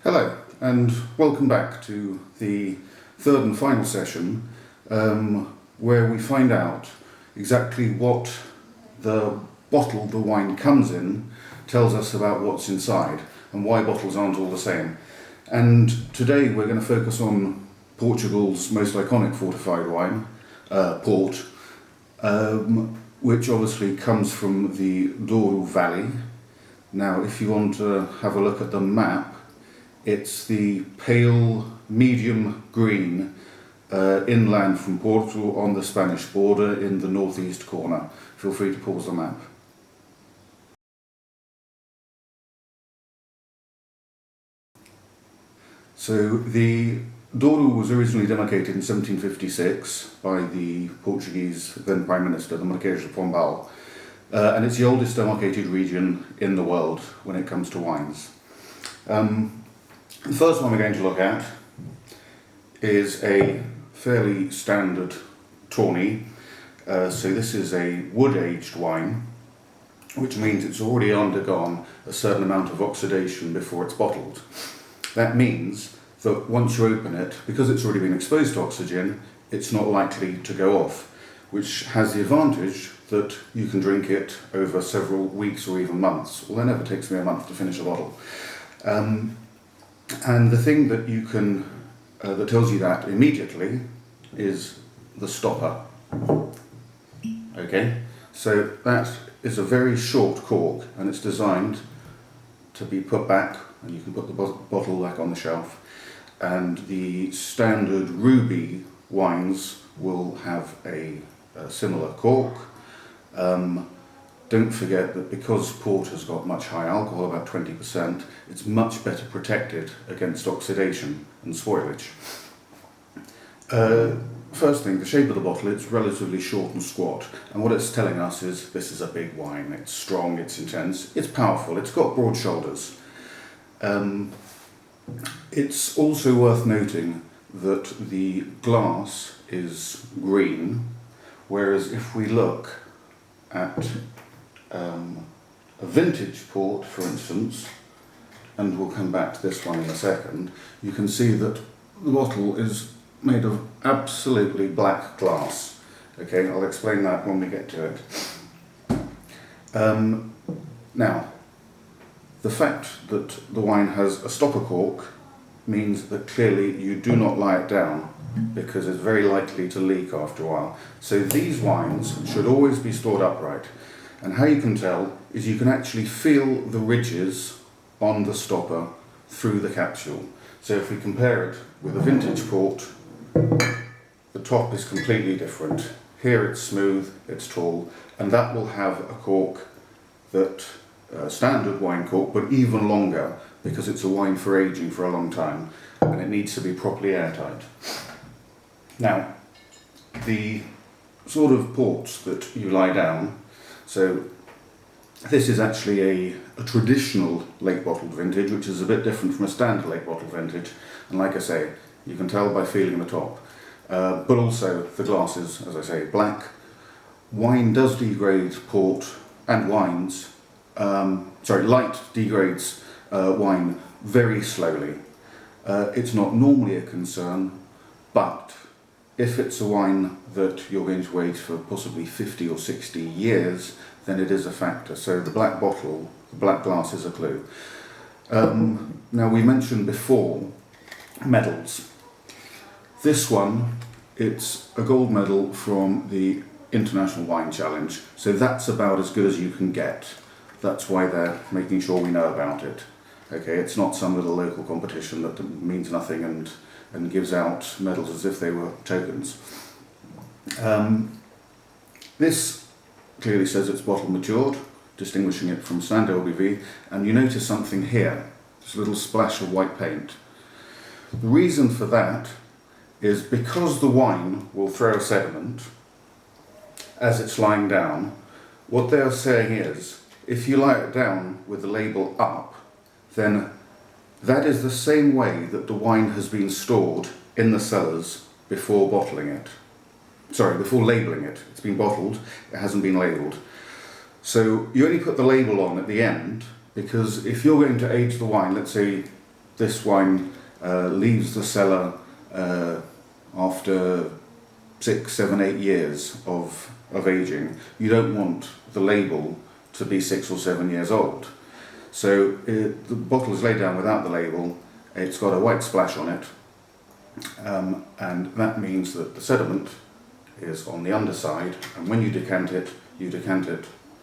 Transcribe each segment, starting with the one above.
Hello, and welcome back to the third and final session where we find out exactly what the bottle the wine comes in tells us about what's inside and why bottles aren't all the same. And today we're going to focus on Portugal's most iconic fortified wine, port, which obviously comes from the Douro Valley. Now, if you want to have a look at the map, it's the pale medium green inland from Portugal on the Spanish border in the northeast corner. Feel free to pause the map. So the Douro was originally demarcated in 1756 by the Portuguese then Prime Minister, the Marquês de Pombal, and it's the oldest demarcated region in the world when it comes to wines. The first one we're going to look at is a fairly standard tawny. So this is a wood-aged wine, which means it's already undergone a certain amount of oxidation before it's bottled. That means that once you open it, because it's already been exposed to oxygen, it's not likely to go off, which has the advantage that you can drink it over several weeks or even months. Well, it never takes me a month to finish a bottle. And the thing that you can, that tells you that immediately is the stopper. Okay, so that is a very short cork and it's designed to be put back, and you can put the bottle back on the shelf. And the standard ruby wines will have a similar cork. Don't forget that because port has got much high alcohol, about 20%, it's much better protected against oxidation and spoilage. First thing, the shape of the bottle, it's relatively short and squat, and what it's telling us is this is a big wine. It's strong, it's intense, it's powerful, it's got broad shoulders. It's also worth noting that the glass is green, whereas if we look at a vintage port, for instance, and we'll come back to this one in a second, you can see that the bottle is made of absolutely black glass. Okay, I'll explain that when we get to it. Now, the fact that the wine has a stopper cork means that clearly you do not lie it down, because it's very likely to leak after a while. So these wines should always be stored upright. And how you can tell is you can actually feel the ridges on the stopper through the capsule. So if we compare it with a vintage port, the top is completely different. Here it's smooth, it's tall, and that will have a cork that, standard wine cork, but even longer, because it's a wine for aging for a long time, and it needs to be properly airtight. Now, the sort of ports that you lie down, so this is actually a traditional late bottled vintage, which is a bit different from a standard late bottled vintage, and like I say, you can tell by feeling the top, but also the glass is, as I say, black. Wine does degrade port and wines, light degrades wine very slowly. It's not normally a concern, but if it's a wine that you're going to age for possibly 50 or 60 years, then it is a factor. So the black bottle, the black glass is a clue. Now, we mentioned before medals. This one, it's a gold medal from the International Wine Challenge, so that's about as good as you can get. That's why they're making sure we know about it. Okay, it's not some little local competition that means nothing and gives out medals as if they were tokens. This clearly says it's bottle matured, distinguishing it from standard LBV, and you notice something here, this little splash of white paint. The reason for that is because the wine will throw sediment as it's lying down. What they are saying is, if you lie it down with the label up, then that is the same way that the wine has been stored in the cellars before bottling it. Sorry, before labelling it. It's been bottled, it hasn't been labelled. So you only put the label on at the end, because if you're going to age the wine, let's say this wine leaves the cellar after 6, 7, 8 years of aging, you don't want the label to be 6 or 7 years old. So the bottle is laid down without the label, it's got a white splash on it, and that means that the sediment is on the underside, and when you decant it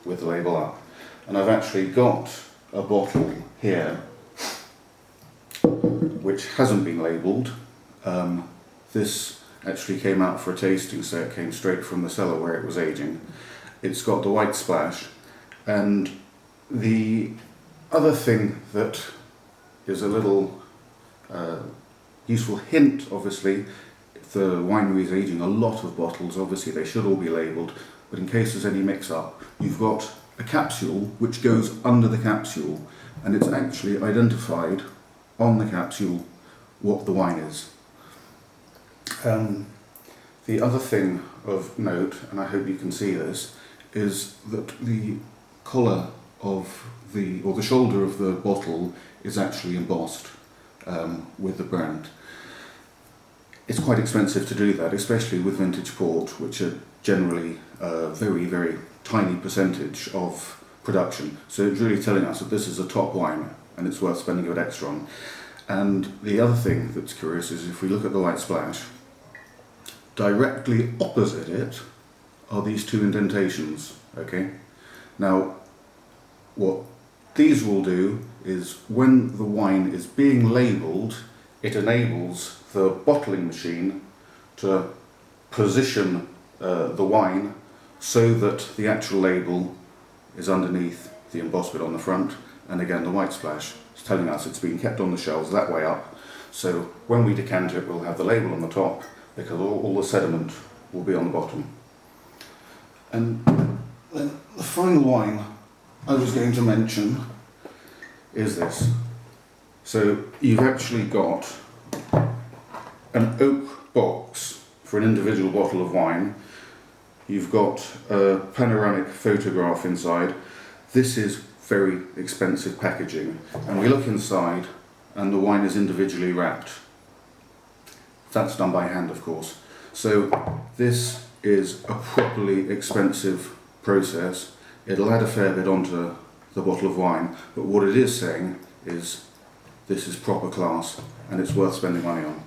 with the label up. And I've actually got a bottle here which hasn't been labelled. This actually came out for a tasting, so it came straight from the cellar where it was aging. It's got the white splash, and the other thing that is a little useful hint, obviously, if the winery is aging a lot of bottles, obviously they should all be labelled, but in case there's any mix-up, you've got a capsule which goes under the capsule, and it's actually identified on the capsule what the wine is. The other thing of note, and I hope you can see this, is that the collar of the shoulder of the bottle is actually embossed with the brand. It's quite expensive to do that, especially with vintage port, which are generally a very, very tiny percentage of production. So it's really telling us that this is a top wine and it's worth spending a bit extra on. And the other thing that's curious is if we look at the white splash, directly opposite it are these two indentations, okay? Now, what these will do is when the wine is being labelled, it enables the bottling machine to position the wine so that the actual label is underneath the embossed bit on the front, and again the white splash is telling us it's been kept on the shelves that way up, so when we decant it we'll have the label on the top because all the sediment will be on the bottom. And then the final wine I was going to mention is this. So you've actually got an oak box for an individual bottle of wine. You've got a panoramic photograph inside. This is very expensive packaging, and we look inside and the wine is individually wrapped. That's done by hand, of course. So this is a properly expensive process. It'll add a fair bit onto the bottle of wine, but what it is saying is this is proper class and it's worth spending money on.